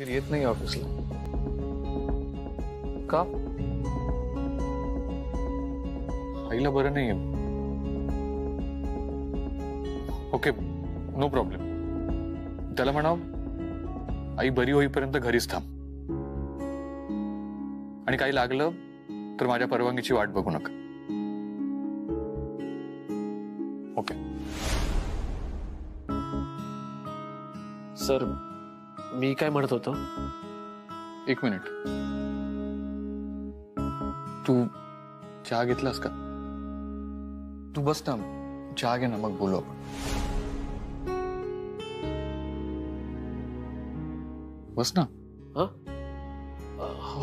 मी येत नाही ऑफिसला का? आईला बरं नाहीये. Okay no problem. त्याला म्हणाव आई बरी होईपर्यंत घरीच थांब आणि काही लागलं तर माझ्या परवानगीची वाट बघू नका. ओके सर मी काय म्हणत होतो. एक मिनिट. तू चहा घेतलास का? तू बस ना चहा घे ना मग बोलू आपण. बस ना.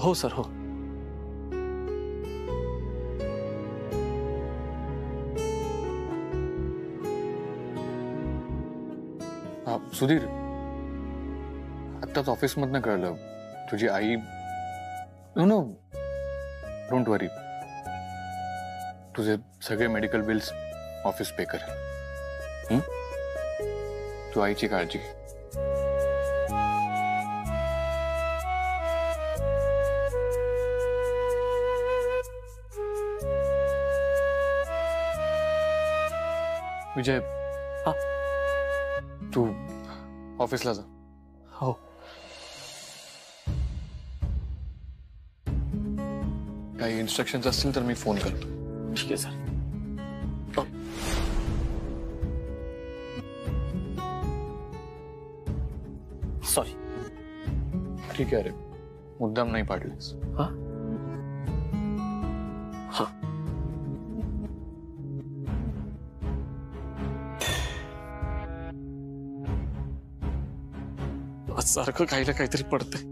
हो सर हो. सुधीर आत्ताच ऑफिस मधनं कळलं तुझी आई. नो नो डोंट वरी. तुझे सगळे मेडिकल बिल्स ऑफिस पे करेल. तू आईची काळजी घे. विजय हा तू ऑफिसला जा. हो काही इन्स्ट्रक्शन्स असतील तर मी फोन करतो. ठीक आहे सर. सॉरी. ठीक आहे रे मुद्दाम नाही पाडलेस. हा हा सारखं काहीला काहीतरी पडतंय.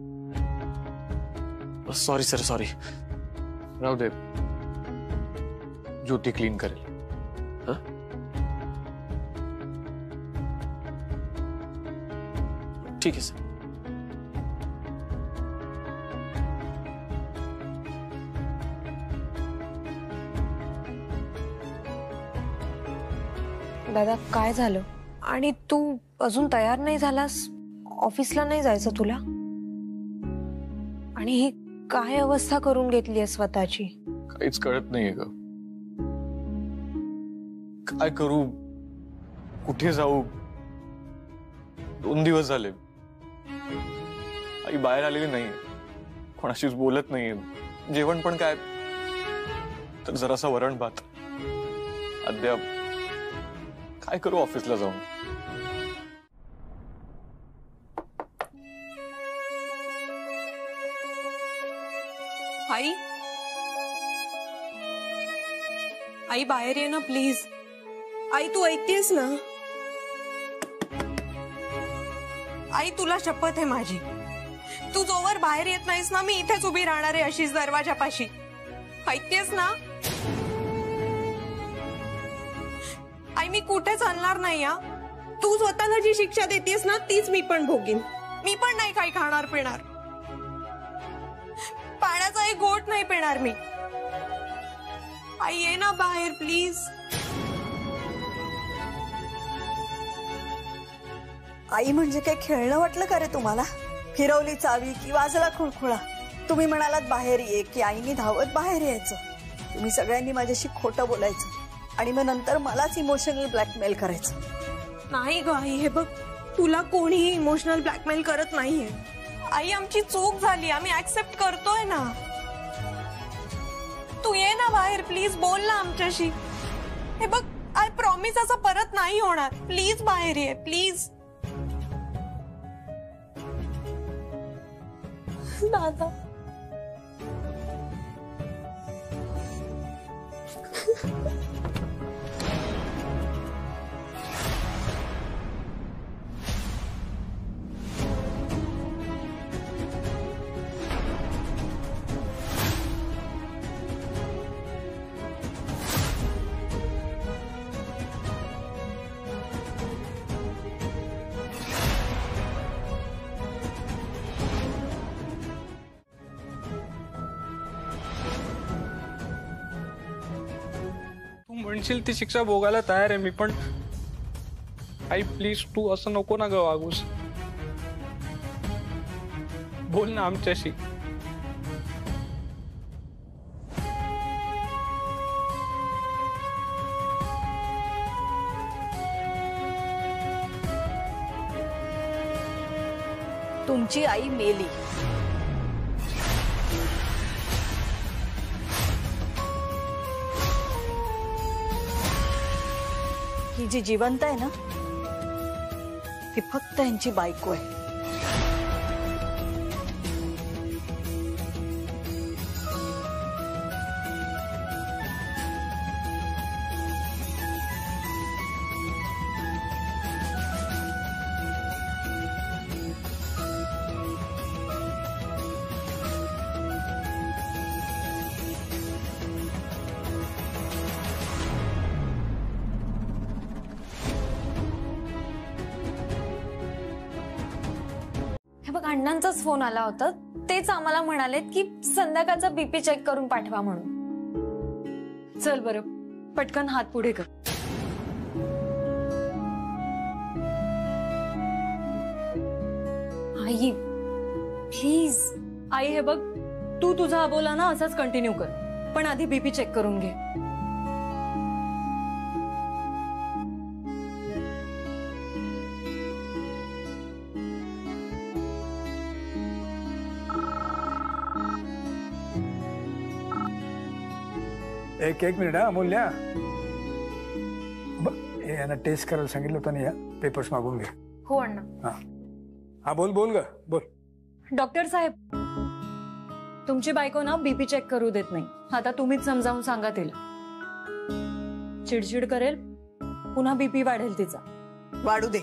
Sorry sir sorry. राहू दे ज्योती क्लीन करेल. ठीक आहे सर. दादा काय झालं आणि तू अजून तयार नाही झालास? ऑफिसला नाही जायचं तुला? आणि ही काय अवस्था करून घेतली आहे स्वतःची? काहीच कळत नाहीये ग. काय करू कुठे जाऊ? 2 दिवस झाले आई बाहेर आलेली नाही. कोणाशीच बोलत नाहीये. जेवण पण काय तर जरासा वरण भात. अद्याप काय करू ऑफिसला जाऊन? आई आई बाहेर ये ना प्लीज. आई तू ऐकतेस ना? आई तुला शपथ आहे माझी. तू जोवर बाहेर येत नाहीस ना मी इथेच उभी राहणार आहे अशीच दरवाजापाशी. ऐकतेस ना? आई मी कुठे चालणार नाही. या तू स्वतःला जी शिक्षा देतेस ना तीच मी पण भोगीन. मी पण नाही काही खाणार पिणार. पाण्याचा एक घोट नाही पिणार मी. आई ये ना बाहेर प्लीज. आई म्हणजे काय खेळणं वाटलं का रे तुम्हाला? फिरवली चावी की वाजला खुळखुळा. तुम्ही म्हणालात बाहेर ये की आईने धावत बाहेर यायचं. तुम्ही सगळ्यांनी माझ्याशी खोटं बोलायचं आणि मग नंतर मलाच इमोशनल ब्लॅकमेल करायचं. नाही ग आई हे बघ तुला कोणीही इमोशनल ब्लॅकमेल करत नाहीये. आई आमची चूक झाली आम्ही ऍक्सेप्ट करतोय ना. तू ये ना बाहेर प्लीज. बोल ना आमच्याशी. हे बघ आय प्रॉमिस असं परत नाही होणार. प्लीज बाहेर ये प्लीज. दादा म्हणशील ती शिक्षा भोगायला तयार आहे मी पण. आई प्लीज तू असं नको ना ग वागूस. बोल ना आमच्याशी. तुमची आई मेली. ही जी जिवंत आहे ना ती फक्त यांची बायको आहे. अण्णांचाच फोन आला होता. तेच आम्हाला म्हणालेत की संध्याकाळचा बीपी चेक करून पाठवा म्हणून. चल बरं पटकन हात पुढे कर. आई प्लीज. आई हे बघ तू तुझा अबोला ना असाच कंटिन्यू कर पण आधी बीपी चेक करून घे. एक मिनिट हा अमूल्या. यांना टेस्ट करायला सांगितलं होतं ना, या पेपर्स मागून घे. हो अण्णा. हा हा बोल बोल ग बोल. डॉक्टर साहेब तुमची बायको ना बीपी चेक करू देत नाही. आता तुम्हीच समजावून सांगा तिला. चिडचिड करेल पुन्हा बीपी वाढेल तिचा. वाढू दे.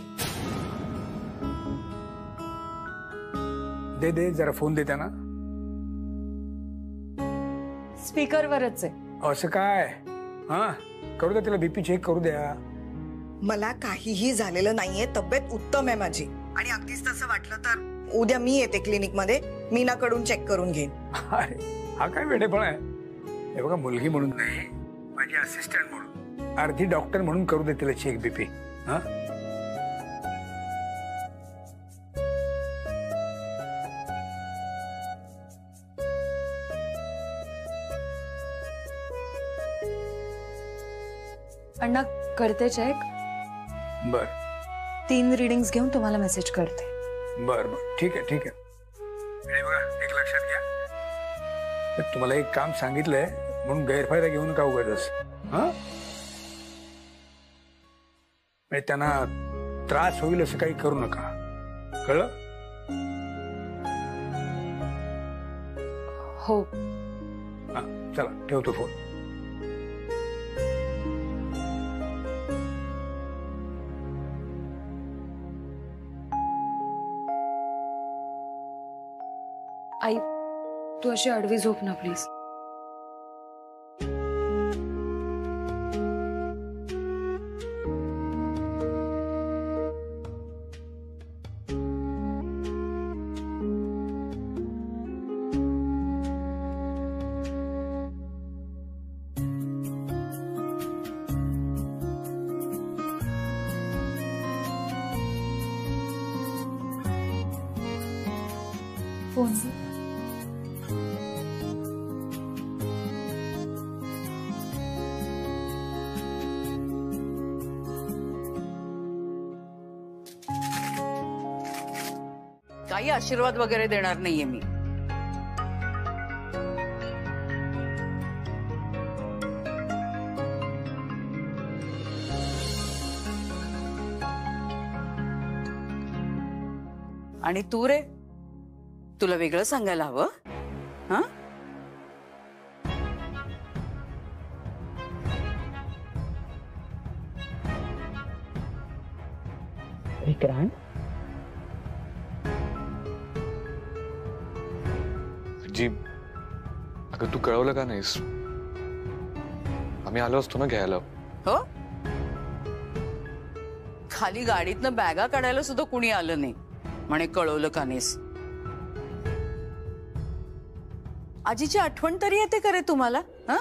दे दे जरा फोन दे त्यांना. स्पीकरवरच आहे. असं काय? हा करू द्या तिला बीपी चेक करू द्या. मला काहीही झालेलं नाहीये. तब्येत उत्तम आहे माझी. आणि अगदीच तसं वाटलं तर उद्या मी येते क्लिनिक मध्ये. मीनाकडून चेक करून घेईन. अरे हा काय वेडेपण आहे. हे बघा मुलगी म्हणून नाही माझी असिस्टंट म्हणून अर्धी डॉक्टर म्हणून करू दे तिला चेक बीपी. हा अण्णा करते चेक. बर 3 रीडिंग्स घेऊन तुम्हाला मेसेज करते. बर बर ठीक आहे ठीक आहे. आणि बघा एक लक्षात घ्या, तर तुम्हाला एक काम सांगितलंय म्हणून गैरफायदा घेऊ नका उगाच. हा त्यांना त्रास होईल असं काही करू नका. कळलं? हो. हा चला ठेवतो फोन. आई तू अशी आडवी झोप ना प्लीज. फोन काही आशीर्वाद वगैरे देणार नाहीये मी. आणि तू रे तुला वेगळं सांगायला हवं. हा विक्रांत जी अगं तू कळवलं का नाहीस? आम्ही आलो असतो ना घ्यायला. हो खाली गाडीतनं बॅगा काढायला सुद्धा कुणी आलं नाही म्हणे कळवलं का नाहीस. आजीची आठवण तरी येते का रे तुम्हाला? हा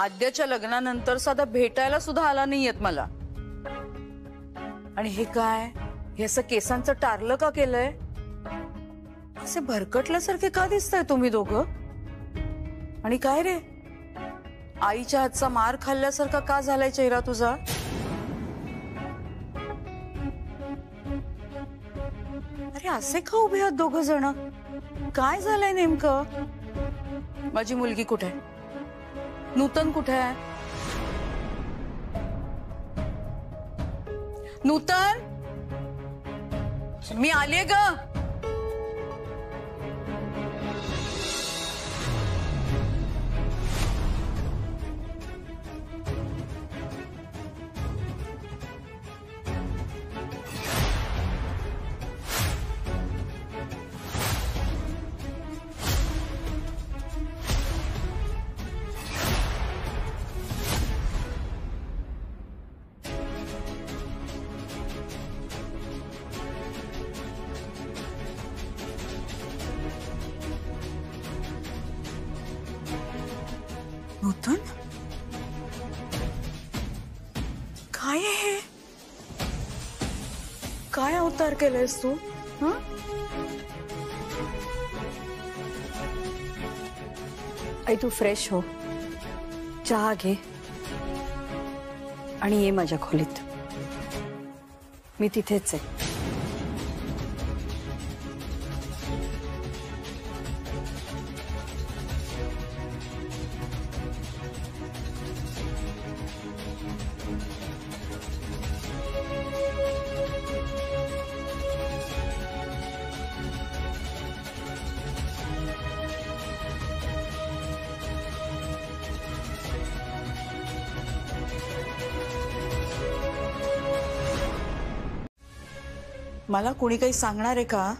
आद्याच्या लग्नानंतर साधा भेटायला सुद्धा आला नाही येत मला. आणि हे काय हे असं केसांचं टारलं का केलंय? असे भरकटल्यासारखे का दिसताय तुम्ही दोघं? आणि काय रे, आईच्या हातचा मार खाल्ल्यासारखा का झालाय चेहरा तुझा? अरे असे का उभे आहात दोघ जण? काय झालंय नेमकं? माझी मुलगी कुठे आहे? नूतन कुठे आहे? नूतन, मी आलीये ग. नूतन, काय आहे हे? काय अवतार केलायस तू? हं? आई तू फ्रेश हो, चहा घे आणि ये माझ्या खोलीत. मी तिथेच आहे. मला कोणी काही सांगणार आहे का?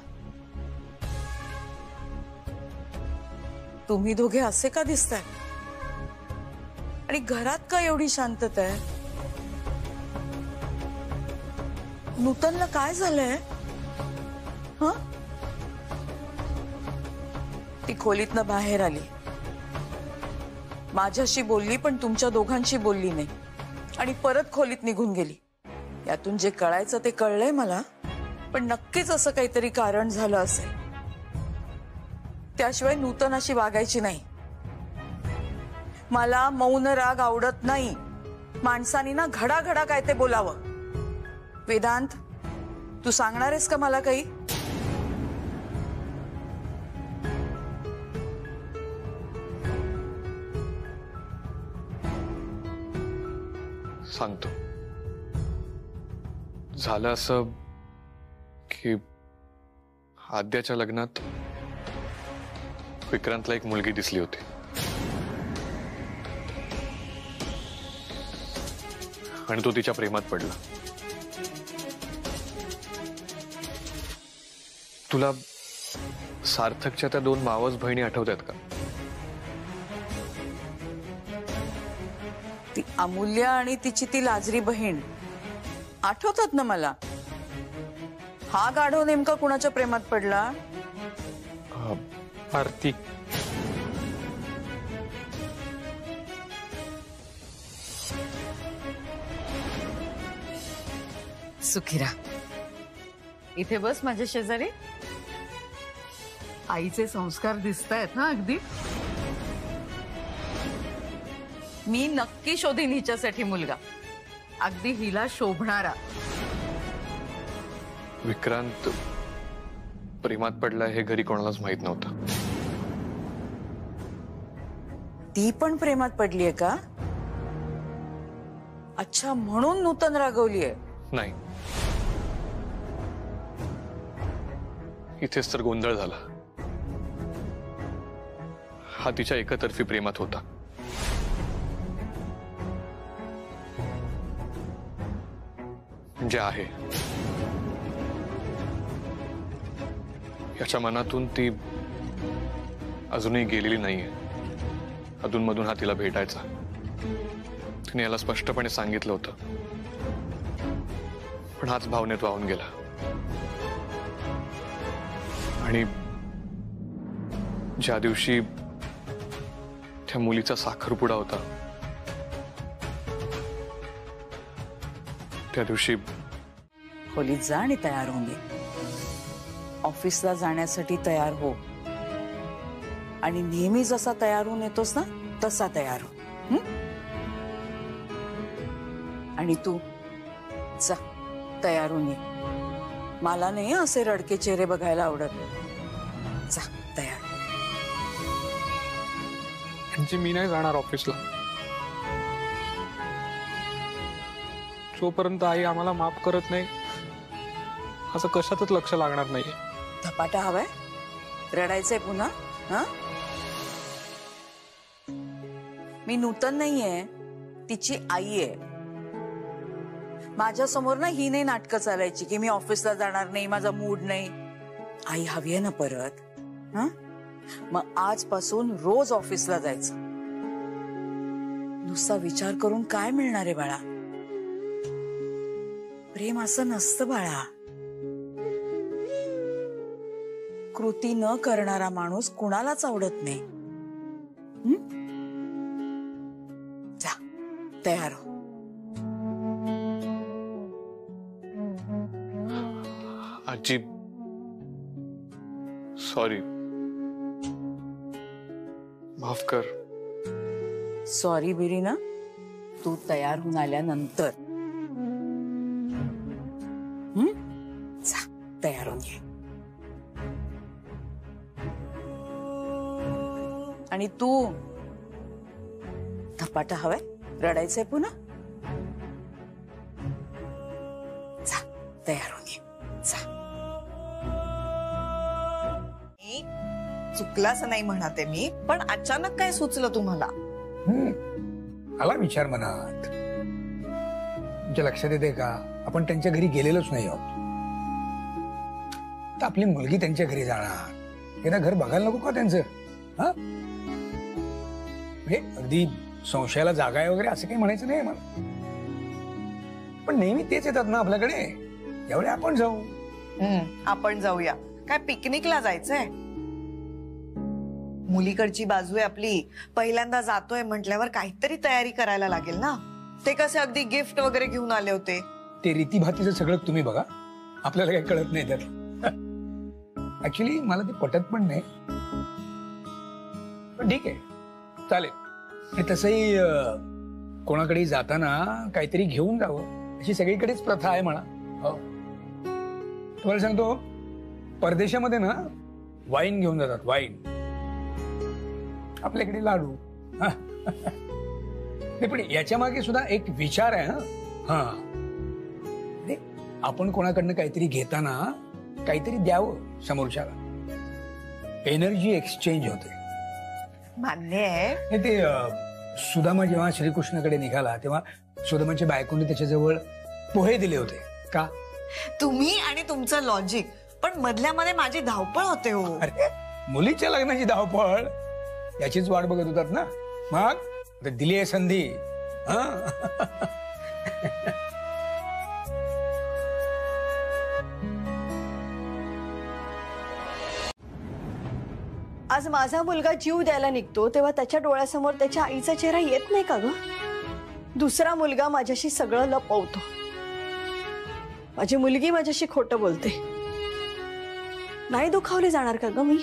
तुम्ही दोघे असे का दिसताय? आणि घरात का एवढी शांतता आहे? नूतनला काय झालंय? हं? ती खोलीतनं बाहेर आली, माझ्याशी बोलली पण तुमच्या दोघांशी बोलली नाही आणि परत खोलीत निघून गेली. यातून जे कळायचं ते कळलंय मला, पण नक्कीच असं काहीतरी कारण झालं असेल. त्याशिवाय नूतन अशी वागायची नाही. मला मौन राग आवडत नाही. माणसानी ना घडाघडा काय ते बोलावं. वेदांत, तू सांगणार आहेस का मला काही? सांगतो. झालं असं की आद्याच्या लग्नात विक्रांतला एक मुलगी दिसली होती. आणि तो तिच्या प्रेमात पडला. तुला सार्थकच्या त्या 2 मावस बहिणी आठवतात का? ती अमूल्य आणि तिची ती लाजरी बहीण आठवतात ना मला. हा गाढव नेमका कुणाच्या प्रेमात पडला? आरती. सुखीरा, इथे बस माझ्या शेजारी. आईचे संस्कार दिसतायत ना अगदी. मी नक्की शोधीन हिच्यासाठी मुलगा, अगदी हिला शोभणारा. विक्रांत प्रेमात पडला हे घरी कोणालाच माहित नव्हतं. ती पण प्रेमात पडलीये का? अच्छा, म्हणून नूतन रागवलीये. नाही, इथेच तर गोंधळ झाला. हा तिच्या एकतर्फी प्रेमात होता. म्हणजे आहे. याच्या मनातून ती अजूनही गेलेली नाहीये. अधूनमधून हा तिला भेटायचा. तिने याला स्पष्टपणे सांगितलं होतं, पण हाच भावनेत वाहून गेला. आणि ज्या दिवशी त्या मुलीचा साखरपुडा होता त्या दिवशी खोलीत जा आणि तयार होऊन ये. ऑफिसला जाण्यासाठी तयार हो आणि नेहमी जसा तयार होऊन येतोस ना तसा तयार हो. आणि तू जा तयार होऊन ये. मला नाही असे रडके चेहरे बघायला आवडत. जा तयार. म्हणजे मी नाही जाणार ऑफिसला जोपर्यंत आई आम्हाला माफ करत नाही. असं कशातच लक्ष लागणार नाहीये. धपाटा हवाय? रडायचंय पुन्हा? हा, मी नूतन नाहीये, तिची आई आहे. माझ्या समोर ना ही नाही नाटकं चालायची की मी ऑफिसला जाणार नाही, माझा मूड नाही. आई हवी आहे ना परत. हा, मग आजपासून रोज ऑफिसला जायचं. नुसता विचार करून काय मिळणार आहे बाळा? प्रेम असं नसतं बाळा. कृती न करणारा माणूस कुणालाच आवडत नाही. जा तयार हो. आजी सॉरी, माफ कर. सॉरी बिरी ना तू तयार होऊन आल्यानंतर. जा तयार होऊन ये. आणि तू धपाटा हवाय? रडायचंय पुन्हा? जा तयार होऊन ये. जा. चुकलाच नाही म्हणते मी, पण अचानक काय सुचलं तुम्हाला? आला विचार मनात. तुमच्या लक्षात येते का आपण त्यांच्या घरी गेलेलोच नाही आहोत. तर आपली मुलगी त्यांच्या घरी जाणार, एकदा घर बघायला नको का त्यांचं? हा, अगदी संशयाला जागा आहे वगैरे असं काही म्हणायचं नाही मला. पण नेहमी तेच येतात ना आपल्याकडे. यावेळी आपण जाऊ. आपण जाऊया. काय पिकनिकला जायचंय? मुलीकडची बाजू आहे आपली. पहिल्यांदा जातोय म्हटल्यावर काहीतरी तयारी करायला लागेल ना. ते कसे अगदी गिफ्ट वगैरे घेऊन आले होते. ते रीतीभातीचं सगळं तुम्ही बघा, आपल्याला काही कळत नाही त्यात. ऍक्च्युली मला ते पटत पण नाही. पण ठीक आहे, चालेल. तसंही कोणाकडे जाताना काहीतरी घेऊन जावं अशी सगळीकडेच प्रथा आहे म्हणा. तुम्हाला सांगतो, परदेशामध्ये ना वाईन घेऊन जातात. वाईन. आपल्याकडे लाडू. पण याच्या मागे सुद्धा एक विचार आहे. हा, आपण कोणाकडनं काहीतरी घेताना काहीतरी द्यावं समोरच्याला. एनर्जी एक्सचेंज होते. मान्य आहे. ते सुदामा जेव्हा श्रीकृष्णाकडे निघाला तेव्हा सुदामाच्या बायकोने त्याच्याजवळ पोहे दिले होते. का? तुम्ही आणि तुमचं लॉजिक. पण मधल्या मध्ये माझी धावपळ होते हो. अरे, मुलीच्या लग्नाची धावपळ याचीच वाट बघत होतात ना. मग दिली आहे संधी. आज माझा मुलगा जीव द्यायला निघतो तेव्हा त्याच्या डोळ्यासमोर त्याच्या आईचा चेहरा येत नाही का ग? दुसरा मुलगा माझ्याशी सगळं लपवतो. माझी मुलगी माझ्याशी खोटं बोलते. नाही दुखावले जाणार का ग मी?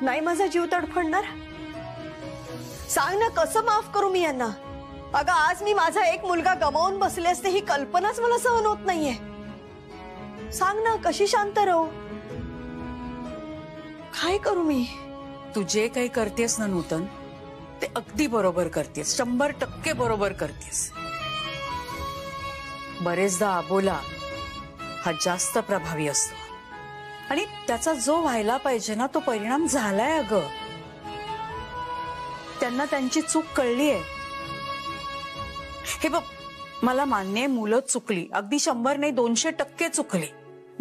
नाही माझा जीव तडफडणार? सांग ना, कसं माफ करू मी यांना? अगं, आज मी माझा एक मुलगा गमावून बसले असते ही कल्पनाच मला सहन होत नाहीये. सांग ना, कशी शांत राहू? काय करू मी? तू जे काही करतेस ना नूतन, ते अगदी बरोबर करतेस. 100% बरोबर करतेस. बरेचदा अबोला हा जास्त प्रभावी असतो आणि त्याचा जो व्हायला पाहिजे ना तो परिणाम झालाय. अगं, त्यांना त्यांची चूक कळलीये. हे बघ, मला मान्य आहे, मुलं चुकली. अगदी 100 नाही 200% चुकली.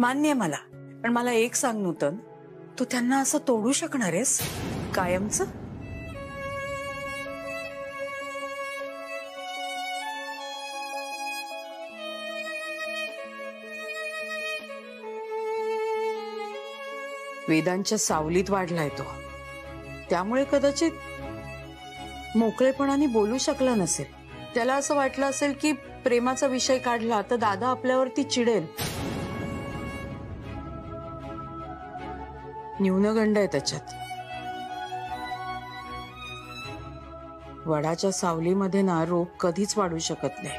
मान्य आहे मला. पण मला एक सांग नूतन, तू त्यांना असं तोडू शकणार आहेस कायमचं? वेदांच्या सावलीत वाढलाय तो, त्यामुळे कदाचित मोकळेपणाने बोलू शकला नसेल. त्याला असं वाटलं असेल की प्रेमाचा विषय काढला तर दादा आपल्यावरती चिडेल. न्यूनगंड आहे त्याच्यात. वडाच्या सावलीमध्ये ना रोप कधीच वाढू शकत नाही.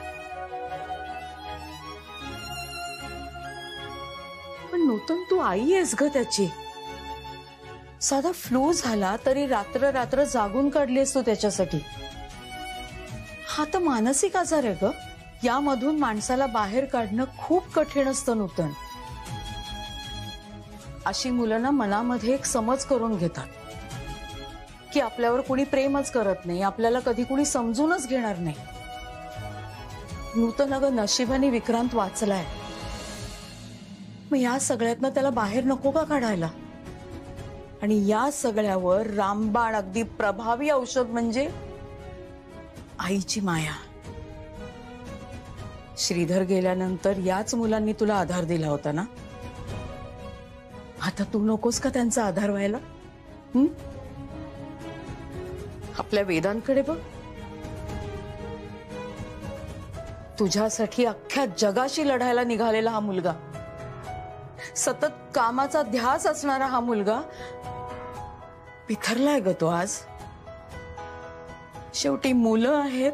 पण नूतन तू आई आहेस ग त्याची. साधा फ्लू झाला तरी रात्र रात्र जागून काढलीस तू त्याच्यासाठी. हा तर मानसिक आजार आहे ग. यामधून माणसाला बाहेर काढणं खूप कठीण असतं नूतन. अशी मुलं ना मनामध्ये एक समज करून घेतात की आपल्यावर कुणी प्रेमच करत नाही, आपल्याला कधी कुणी समजूनच घेणार नाही. नूतन अगं नशिबाने विक्रांत वाचलाय. मग या सगळ्यातनं त्याला बाहेर नको का काढायला? आणि या सगळ्यावर रामबाण अगदी प्रभावी औषध म्हणजे आईची माया. श्रीधर गेल्यानंतर याच मुलांनी तुला आधार दिला होता ना. आता तू नकोस का त्यांचा आधार व्हायला? आपल्या वेदांकडे बघ. तुझ्यासाठी अख्ख्या जगाशी लढायला निघालेला हा मुलगा, सतत कामाचा ध्यास असणारा हा मुलगा बिथरलाय ग तो आज. शेवटी मुलं आहेत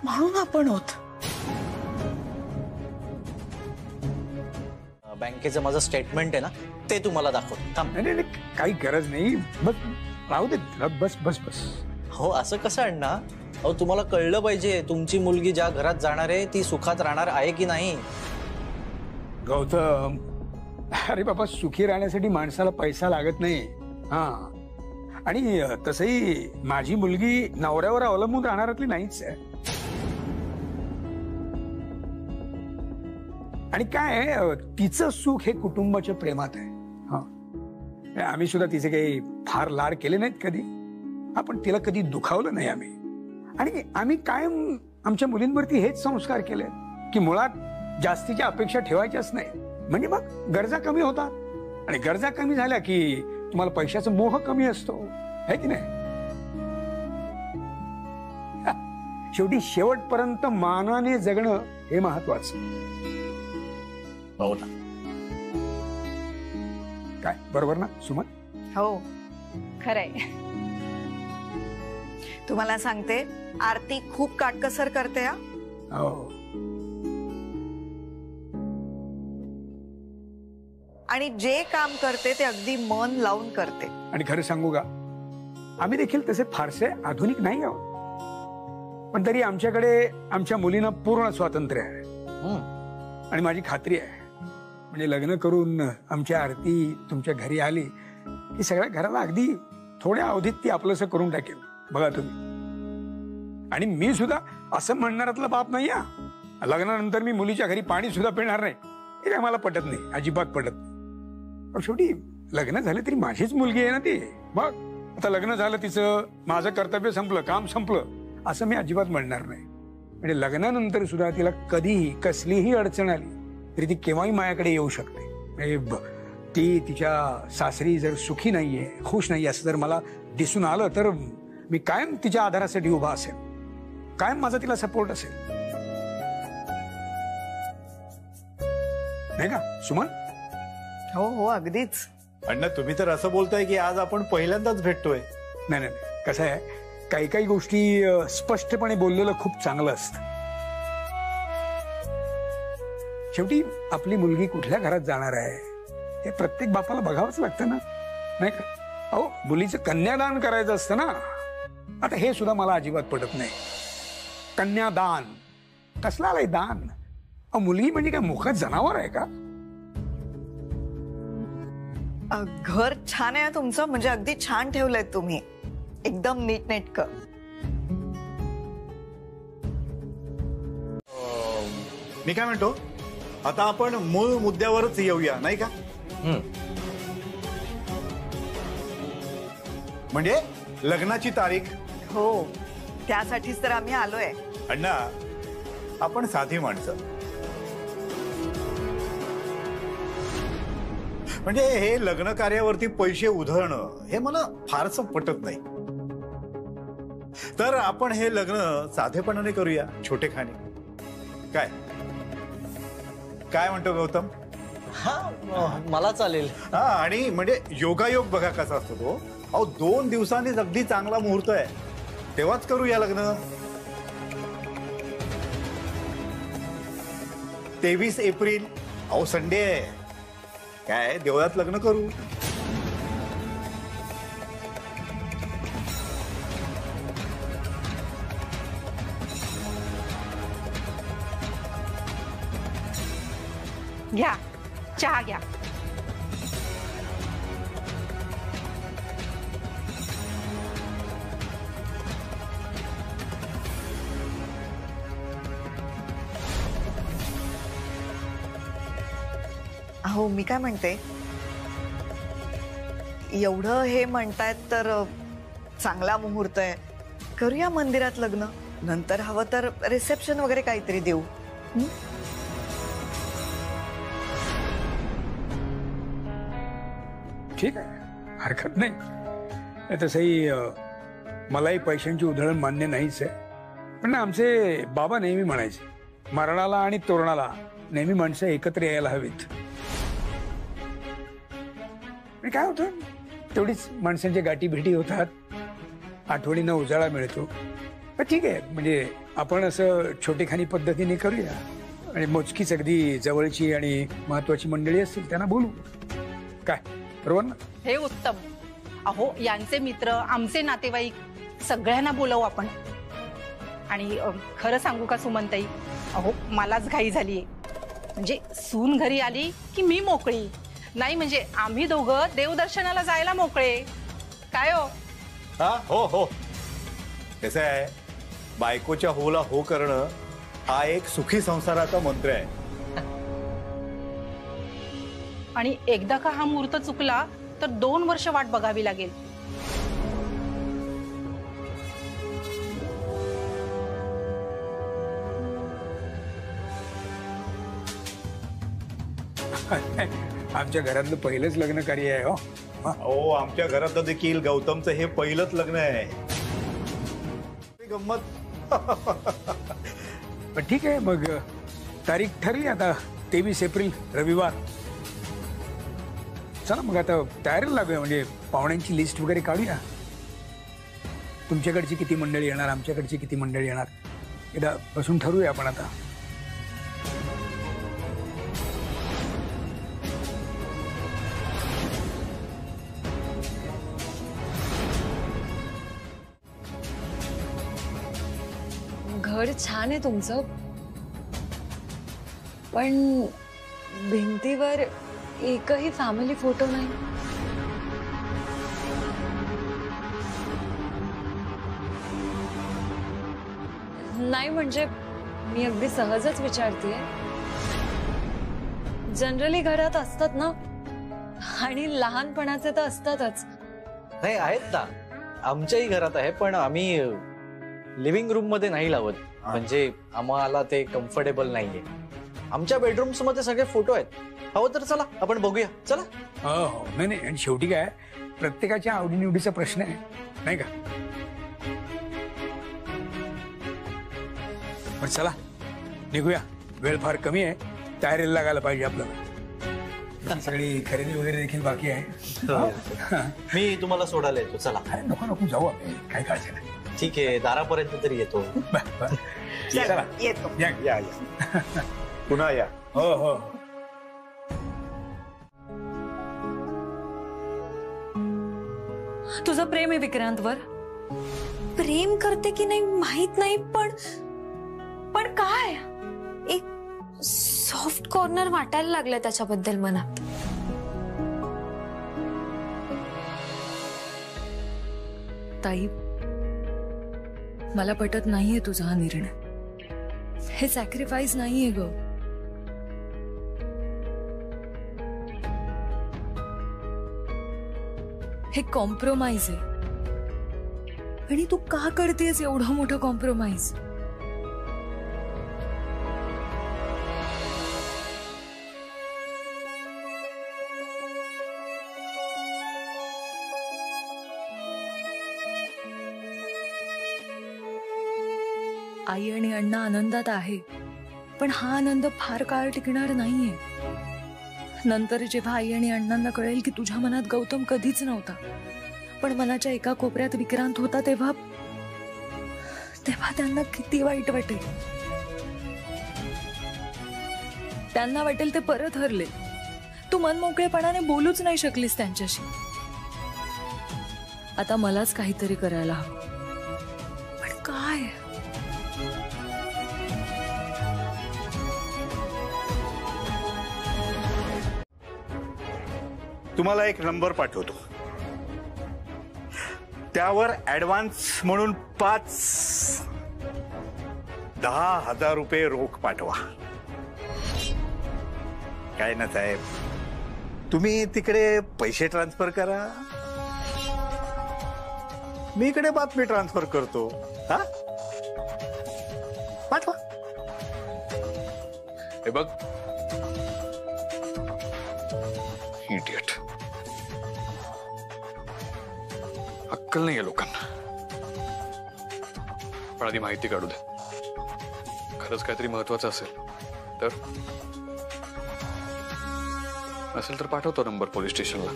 म्हणून आपण होत. बँकेचं माझं स्टेटमेंट आहे ना, ते तुम्हाला दाखवतो. नाही, काही गरज नाही. बस राहू दे. बस बस बस. हो, असं कसं अण्णा? अहो, तुम्हाला कळलं पाहिजे तुमची मुलगी ज्या घरात जाणार आहे ती सुखात राहणार आहे की नाही. गौतम, अरे बाबा, सुखी राहण्यासाठी माणसाला पैसा लागत नाही. हा, आणि तसही माझी मुलगी नवऱ्यावर अवलंबून राहणारातली नाहीच आहे. आणि काय तिचं सुख हे कुटुंबाच्या प्रेमात आहे. हा, आम्ही सुद्धा तिचे काही फार लाड केले नाहीत कधी. आपण तिला कधी दुखावलं नाही आम्ही. आणि आम्ही कायम आमच्या मुलींवरती हेच संस्कार केले की मुळात जास्तीच्या अपेक्षा ठेवायच्याच नाही. म्हणजे मग गरजा कमी होतात. आणि गरजा कमी झाल्या की तुम्हाला पैशाचा मोह कमी असतो, है की नाही? शेवटी शेवटपर्यंत मानाने जगणं हे महत्वाचं. हो ना. काय बरोबर ना सुमन? हो, खरंय. तुम्हाला सांगते, आरती खूप काटकसर करते. हो. आणि जे काम करते ते अगदी मन लावून करते. आणि खरं सांगू का, आम्ही देखील तसे फारसे आधुनिक नाही आहोत. पण तरी आमच्याकडे आमच्या मुलींना पूर्ण स्वातंत्र्य आहे. आणि माझी खात्री आहे, म्हणजे लग्न करून आमची आरती तुमच्या घरी आली की सगळ्या घराला अगदी थोड्या अवधीत ती आपलंसं करून टाकेल. बघा तुम्ही. आणि मी सुद्धा असं म्हणणारातला बाप नाही. लग्नानंतर मी मुलीच्या घरी पाणी सुद्धा पिणार नाही, हे काय मला पटत नाही, अजिबात पटत नाही. पण शेवटी लग्न झालं तरी माझीच मुलगी आहे ना ती. मग आता लग्न झालं तिचं, माझं कर्तव्य संपलं, काम संपलं, असं मी अजिबात म्हणणार नाही. म्हणजे लग्नानंतर सुद्धा तिला कधीही कसलीही अडचण आली तरी ती केव्हाही माझ्याकडे येऊ शकते. म्हणजे ती तिच्या सासरी जर सुखी नाहीये, खुश नाहीये असं जर मला दिसून आलं तर मी कायम तिच्या आधारासाठी उभा असेल, कायम माझा तिला सपोर्ट असेल. नाही का सुमन? हो हो, अगदीच. अण्णा, तुम्ही तर असं बोलताय की आज आपण पहिल्यांदाच भेटतोय. नाही नाही, कसं आहे, काही काही गोष्टी स्पष्टपणे बोललेलं खूप चांगलं असतं. शेवटी आपली मुलगी कुठल्या घरात जाणार आहे हे प्रत्येक बापाला बघावंच लागतं ना, नाही का? अहो, मुलीचं कन्यादान करायचं असतं ना. आता हे सुद्धा मला अजिबात पटत नाही. कन्यादान कसलं आलंय दान? मुलगी म्हणजे काय मुखात जनावर आहे का? घर छान आहे तुमचं, म्हणजे अगदी छान ठेवलंय तुम्ही, एकदम नीटनेटकं. मी काय म्हणतो, आता आपण मूळ मुद्द्यावरच येऊया, नाही का? म्हणजे लग्नाची तारीख. हो, त्यासाठीच तर आम्ही आलोय. अण्णा, आपण साधी माणसं, म्हणजे हे लग्न कार्यावरती पैसे उधळणं हे मला फारसं पटत नाही. तर आपण हे लग्न साधेपणाने करूया, छोटेखानी. काय काय म्हणतो गौतम? मला चालेल. हा, आणि म्हणजे योगायोग बघा कसा असतो तो. अहो 2 दिवसांनीच अगदी चांगला मुहूर्त आहे, तेव्हाच करूया लग्न. 23 एप्रिल, अहो संडे आहे, काय देवळात लग्न करू. घ्या चहा घ्या. अहो मी काय म्हणते, एवढं हे म्हणतायत तर चांगला मुहूर्त आहे, करूया मंदिरात लग्न. नंतर हवं तर रिसेप्शन वगैरे काहीतरी देऊ. ठीक आहे, हरकत नाही. तसंही मलाही पैशांची उधळण मान्य नाहीच आहे. पण आमचे बाबा नेहमी म्हणायचे, मरणाला आणि तोरणाला नेहमी माणसं एकत्र यायला हवीत. आणि काय होतं, तेवढीच माणसांच्या गाठी भेटी होतात, आठवणीनं उजाळा मिळतो. पण ठीक आहे, म्हणजे आपण असं छोटेखानी पद्धतीने करूया आणि मोजकीच अगदी जवळची आणि महत्वाची मंडळी असतील त्यांना बोलू. काय बरोबर ना? हे उत्तम. अहो यांचे मित्र, आमचे नातेवाईक सगळ्यांना बोलवू आपण. आणि खरं सांगू का सुमनताई, अहो मलाच घाई झालीये. म्हणजे सून घरी आली की मी मोकळी, नाही म्हणजे आम्ही दोघं देवदर्शनाला जायला मोकळे. काय हो? हा, हो हो. कसं आहे, बायकोच्या होला हो करणं हा एक सुखी संसाराचा मंत्र आहे. आणि एकदा का हा मुहूर्त चुकला तर 2 वर्ष वाट बघावी लागेल. आमच्या घरातलं पहिलंच लग्न कार्य आहे. हो, आमच्या घरातलं देखील गौतमचं हे पहिलंच लग्न आहे. गंमत. पण ठीक आहे, मग तारीख ठरली आता 23 एप्रिल रविवार. चला मग आता तयारीला लागूया. म्हणजे पाहुण्यांची लिस्ट वगैरे काढूया. तुमच्याकडची किती मंडळी येणार, आमच्याकडची किती मंडळी येणार, एकदा बसून ठरवूया आपण आता. घर छान आहे तुमचं, पण भिंतीवर एकही फॅमिली फोटो नाही. नाही म्हणजे मी अगदी सहजच विचारतेय. जनरली घरात असतात ना, आणि लहानपणाचे तर असतातच. नाही आहेत ना, आमच्याही घरात आहे, पण आम्ही लिव्हिंग रूम मध्ये नाही लावत. म्हणजे आम्हाला ते कम्फर्टेबल नाहीये. आमच्या बेडरूम्स मध्ये सगळे फोटो आहेत. हवं तर चला आपण बघूया. चला. हो, नाही नाही, आणि शेवटी काय, प्रत्येकाच्या आवडीनिवडीचा प्रश्न आहे, नाही का? पण चला निघूया, वेळ फार कमी आहे, तयारीला लागायला पाहिजे आपल्याला. सगळी खरेदी वगैरे देखील बाकी आहे. मी तुम्हाला सोडायला येतो. चला. नको नको, जाऊ आपण, काय काळजी नाही. ठीक आहे, दारापर्यंत तरी येतो. चला येतो. या या. पुन्हा या. हो हो. तुझं प्रेम आहे विक्रांतवर? प्रेम करते की नाही माहित नाही, पण काय एक सॉफ्ट कॉर्नर वाटायला लागलं त्याच्याबद्दल मनात. ताई, मला पटत नाहीये तुझा हा निर्णय. हे सॅक्रिफाईस नाहीये ग. हे कॉम्प्रोमाइज आहे. आणि तू का करतेस एवढं मोठं कॉम्प्रोमाइज? आई आणि अण्णा आनंदात आहे, पण हा आनंद फार काळ टिकणार नाहीये. नंतर जेव्हा आई आणि अण्णांना कळेल की तुझ्या मनात गौतम कधीच नव्हता, पण मनाच्या एका कोपऱ्यात विक्रांत होता, तेव्हा त्यांना किती वाईट वाटेल. त्यांना वाटेल ते परत हरले. तू मनमोकळेपणाने बोलूच नाही शकलीस त्यांच्याशी. आता मलाच काहीतरी करायला हवं. पण काय? तुम्हाला एक नंबर पाठवतो, त्यावर ऍडव्हान्स म्हणून 10,000 रुपये रोख पाठवा. काय ना साहेब, तुम्ही तिकडे पैसे ट्रान्सफर करा, मी इकडे बातमी ट्रान्सफर करतो. हा, पाठवा. हे बघ इडियट, अक्कल नाही आहे लोकांना. पण आधी माहिती काढू दे. खरंच काहीतरी महत्वाचं असेल तर पाठवतो नंबर पोलीस स्टेशनला.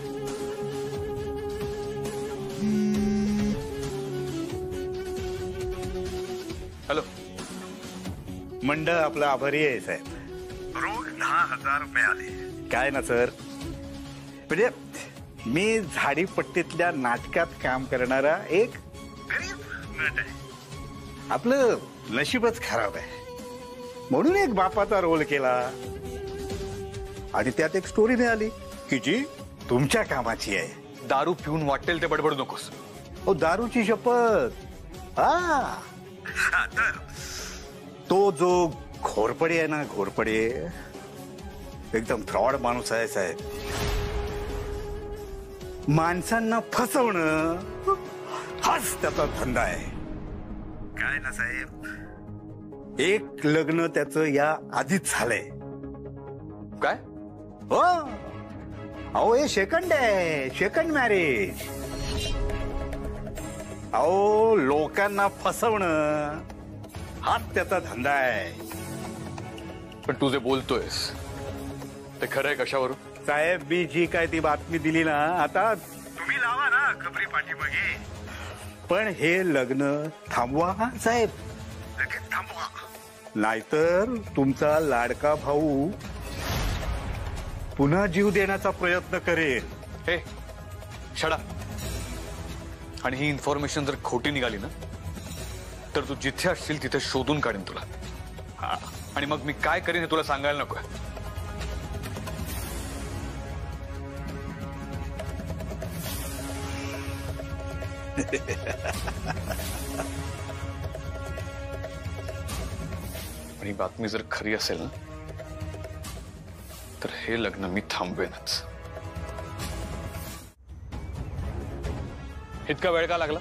हॅलो, मंडळ आपला आभारी आहे साहेब. रोख 10,000 रुपये आले. काय ना सर, म्हणजे मी झाडीपट्टीतल्या नाटकात काम करणारा एक गरीब नट आहे. आपलं नशीबच खराब आहे म्हणून एक बापाचा रोल केला आणि त्यात एक स्टोरी मिळाली की जी तुमच्या कामाची आहे. दारू पिऊन वाटेल ते बडबडू नकोस. ओ, दारूची शपथ. हा, तर तो जो घोरपडे आहे ना, घोरपडे एकदम फ्रॉड माणूस आहे साहेब. माणसांना फसवणं हाच त्याचा धंदा आहे. काय ना साहेब, एक लग्न त्याचं या आधीच झालंय. काय? हो, अहो हे सेकंड आहे, सेकंड मॅरेज. अहो लोकांना फसवणं हाच त्याचा धंदा आहे. पण तू जे बोलतोयस ते खरं आहे कशावरून? साहेब, मी जी काय ती बातमी दिली ना, आता तुम्ही लावा ना खबरी पाठीमागे. पण हे लग्न थांबवा हा साहेब, लगेच थांबवा. नाहीतर तुमचा लाडका भाऊ पुन्हा जीव देण्याचा प्रयत्न करेल. हे छडा. आणि ही इन्फॉर्मेशन जर खोटी निघाली ना, तर तू जिथे असशील तिथे शोधून काढेन तुला. आणि मग मी काय करीन हे तुला सांगायला नको. आणि बातमी जर खरी असेल ना, तर हे लग्न मी थांबवेनच. इतका वेळ का लागला?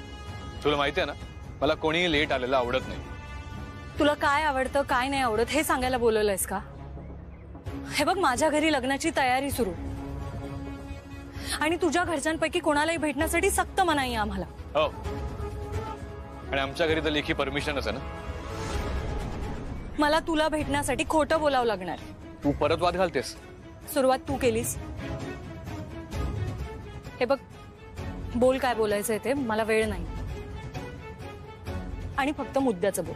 तुला माहिती आहे ना, मला कोणीही लेट आलेलं आवडत नाही. तुला काय आवडतं काय नाही आवडत हे सांगायला बोलवलंयस का? हे बघ, माझ्या घरी लग्नाची तयारी सुरू आणि तुझ्या घरच्यांपैकी कोणालाही भेटण्यासाठी सक्त मनाई आहे आम्हाला. हो, आणि आमच्या घरी तर लेखी परमिशनच आहे ना. मला तुला भेटण्यासाठी खोटं बोलावं लागणार. तू परत वाद घालतेस. सुरुवात तू केलीस. हे बघ, बोल काय बोलायचंय ते, मला वेळ नाही. आणि फक्त मुद्द्याचं बोल.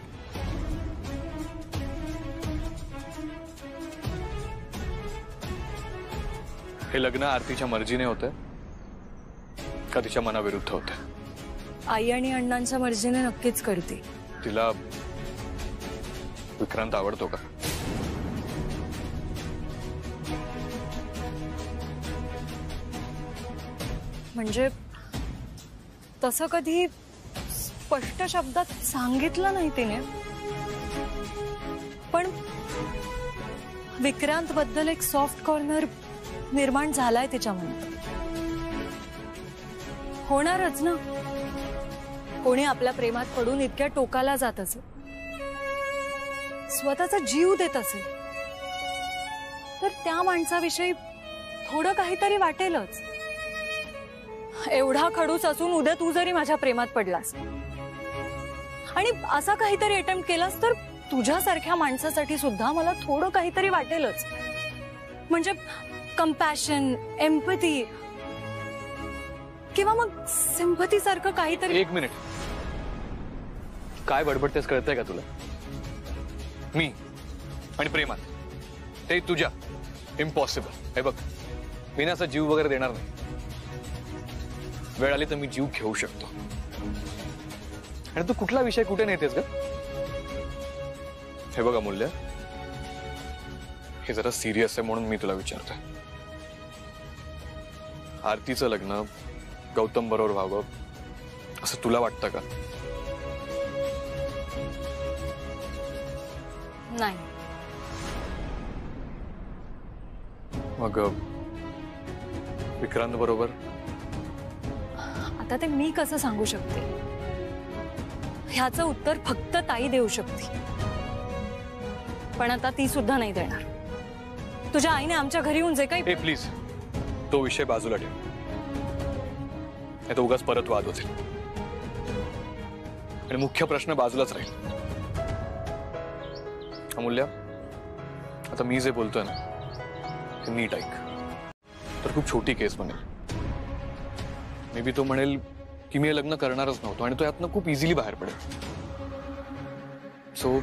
हे लग्न आरतीच्या मर्जीने होतं का तिच्या मनाविरुद्ध होतं? आई आणि अण्णांच्या मर्जीने नक्कीच करते. तिला विक्रांत आवडतो का? म्हणजे तसं कधी स्पष्ट शब्दात सांगितलं नाही तिने, पण विक्रांत बद्दल एक सॉफ्ट कॉर्नर निर्माण झालाय तिच्या मनात. होणारच ना. कोणी आपल्या प्रेमात पडून इतक्या टोकाला जात असेल, स्वतःचा जीव देत असेल, तर त्या माणसाविषयी थोडं काहीतरी वाटेलच. एवढा खडूस असून उद्या तू जरी माझ्या प्रेमात पडलास आणि असा काहीतरी अटेम्प्ट केलास, तर तुझ्यासारख्या माणसासाठी सुद्धा मला थोडं काहीतरी वाटेलच. म्हणजे कंपॅशन, एम्पथी किंवा मग सिंपथी सारखं काहीतरी. एक मिनिट, काय बडबडतेस कळतंय का तुला? मी आणि प्रेमात ते तुझ्या इम्पॉसिबल. हे बघ, मी ना असा जीव वगैरे देणार नाही. वेळ आली तर मी जीव घेऊ शकतो. आणि तू कुठला विषय कुठे नेतेस ग? हे बघ अमूल्य, हे जरा सिरियस आहे म्हणून मी तुला विचारतोय. आरतीचं लग्न गौतम बरोबर व्हावं असं तुला वाटतं का? नाही. मग विक्रांत बरोबर? आता ते मी कसं सांगू शकते? ह्याचं उत्तर फक्त ताई देऊ शकते. पण आता ती सुद्धा नाही देणार. तुझ्या आईने आमच्या घरी येऊन जे काही. प्लीज, तो विषय बाजूला ठेव. नाही तर उगाच परत वाद होतील आणि मुख्य प्रश्न बाजूलाच राहील. अमूल्य, आता मी जे बोलतोय ना ते नीट ऐक. तर खूप छोटी केस बनेल. मे बी तो म्हणेल की मी हे लग्न करणारच नव्हतो आणि तो यातनं खूप इझिली बाहेर पडेल. सो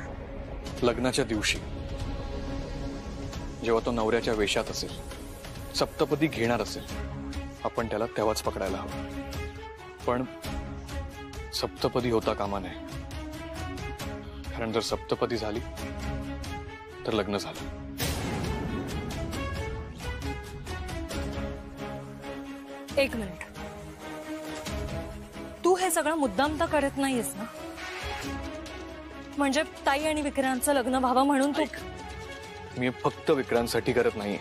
लग्नाच्या दिवशी जेव्हा तो नवऱ्याच्या वेशात असेल, सप्तपदी घेणार असेल, आपण त्याला तेव्हाच पकडायला हवं. पण सप्तपदी होता कामा नये. कारण जर सप्तपदी झाली तर लग्न झालं. एक मिनिट, तू हे सगळं मुद्दाम तर करत नाहीयेस ना? म्हणजे ताई आणि विक्रांतचं लग्न व्हावं म्हणून तू. मी फक्त विक्रांतसाठी करत नाहीये.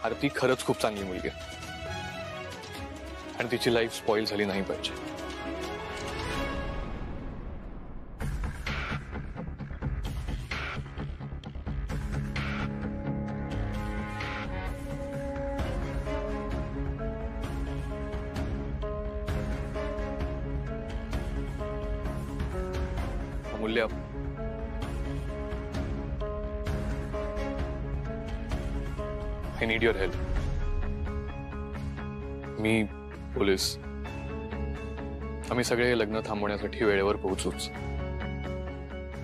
आरती खरंच खूप चांगली मुलगी आहे आणि तिची लाईफ स्पॉइल झाली नाही पाहिजे. अमूल्य, I need your help. Me, police, आम्ही सगळे हे लग्न थांबवण्यासाठी वेळेवर पोहोचूच.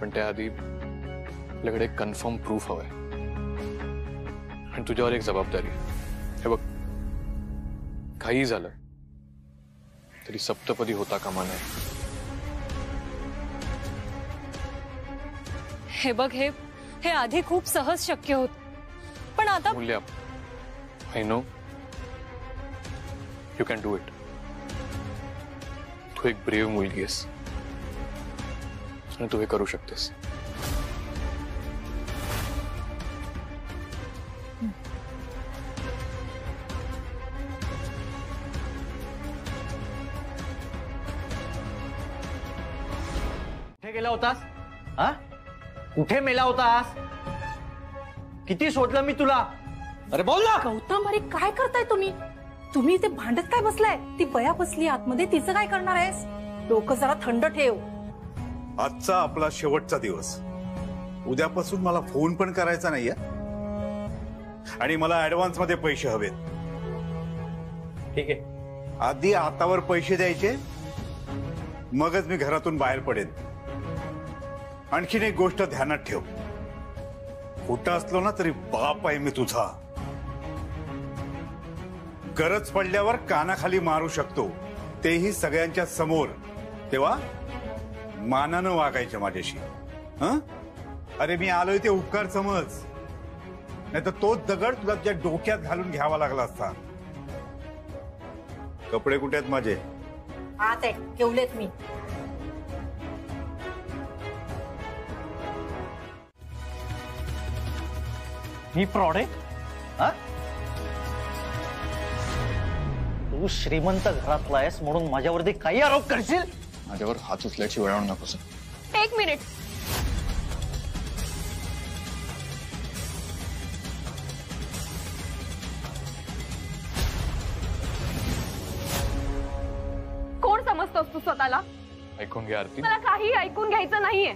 पण त्याआधी आपल्याकडे एक कन्फर्म प्रूफ हवंय. आणि तुझ्यावर एक जबाबदारी. हे बघ, काही झालं तरी सप्तपदी होता कामा नये. हे बघ, हे आधी खूप सहज शक्य होत, पण आता. मूल्य, I know you can do it. तू एक ब्रेव मुलगी आहेस आणि तू हे करू शकतेस. कुठे गेला होतास? हा, कुठे मेला होतास? किती शोधलं मी तुला. अरे बोल ना. गौतम, अरे काय करताय तुम्ही? तुम्ही इथे भांडत काय बसलाय? ती बया बसली आतमध्ये, तिचं काय करणार आहेस? डोकं जरा थंड ठेव. आजचा आपला शेवटचा दिवस. उद्यापासून मला फोन पण करायचा नाहीये आणि मला ऍडव्हान्स मध्ये पैसे हवेत. ठीक आहे. आधी हातावर पैसे द्यायचे, मगच मी घरातून बाहेर पडेन. आणखीन एक गोष्ट ध्यानात ठेव, खोटा असलो ना तरी बाप आहे मी तुझा. गरज पडल्यावर कानाखाली मारू शकतो, तेही सगळ्यांच्या समोर. तेव्हा मानानं वागायचं माझ्याशी. हं? अरे मी आलोय ते उपकार समज, नाही तर तोच दगड तुला तुझ्या डोक्यात घालून घ्यावा लागला असता. कपडे कुठे आहेत माझे? आत आहे, ठेवलेत मी. मी प्रॉडक्ट? तू श्रीमंत घरातला आहेस म्हणून माझ्यावरती काही आरोप करशील? माझ्यावर हात उचलायची वेळ आणू नकोस. एक मिनिट, कोण समजतोस तू स्वतःला? ऐकून घ्या आरती, मला काही ऐकून घ्यायचं नाहीये.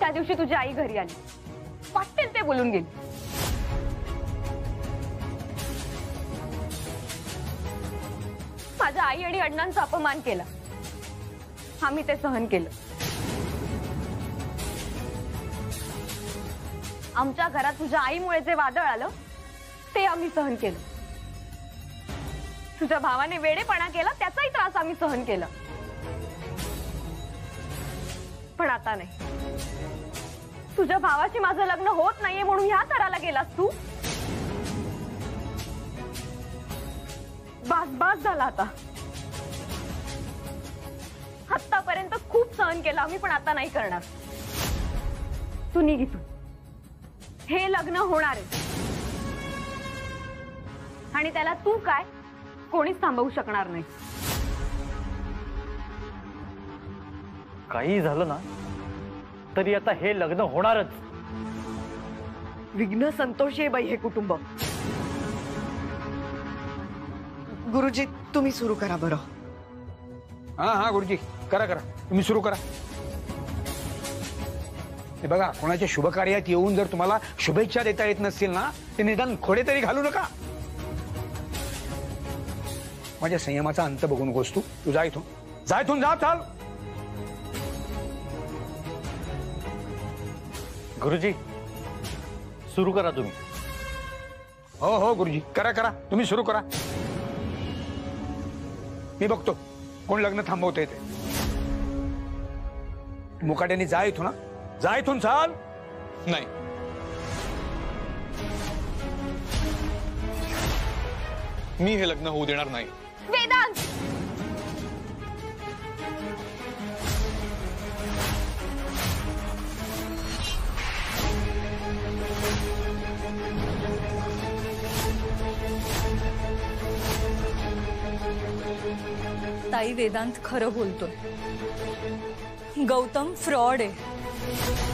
ज्या दिवशी तुझी आई घरी आली वाटेल ते बोलून गेली. माझ्या आई आणि अण्णांचा अपमान केला, आम्ही ते सहन केलं. आमच्या घरात तुझ्या आईमुळे जे वादळ आलं ते आम्ही सहन केलं. तुझ्या भावाने वेडेपणा केला त्याचाही त्रास आम्ही सहन केला. पण आता नाही. तुझ्या भावाशी माझं लग्न होत नाहीये म्हणून ह्या थराला गेलास तू. बास बास झाला आता. आतापर्यंत खूप सहन केलं आम्ही, पण आता नाही करणार. तू निघ इथून. हे लग्न होणार आहे आणि त्याला तू काय कोणीच थांबवू शकणार नाही. काही झालं ना तरी आता हे लग्न होणारच. विघ्न संतोषी आहे बाई हे कुटुंब. गुरुजी तुम्ही सुरू करा बरं. हा हा गुरुजी करा करा, तुम्ही सुरू करा. हे बघा, कोणाच्या शुभ कार्यात येऊन जर तुम्हाला शुभेच्छा देता येत नसतील ना, ते निदान खोडे तरी घालू नका. माझ्या संयमाचा अंत बघू नकोस तू जा इथून, जा इथून, जा चाल. गुरुजी सुरू करा तुम्ही. हो हो गुरुजी करा करा, तुम्ही सुरू करा. मी बघतो कोण लग्न थांबवते ते. मुकाट्याने जा इथून, ना जा इथून, चाल. नाही, मी हे लग्न होऊ देणार नाही. वेदांत, ताई वेदांत खरं बोलतोय. गौतम फ्रॉड आहे.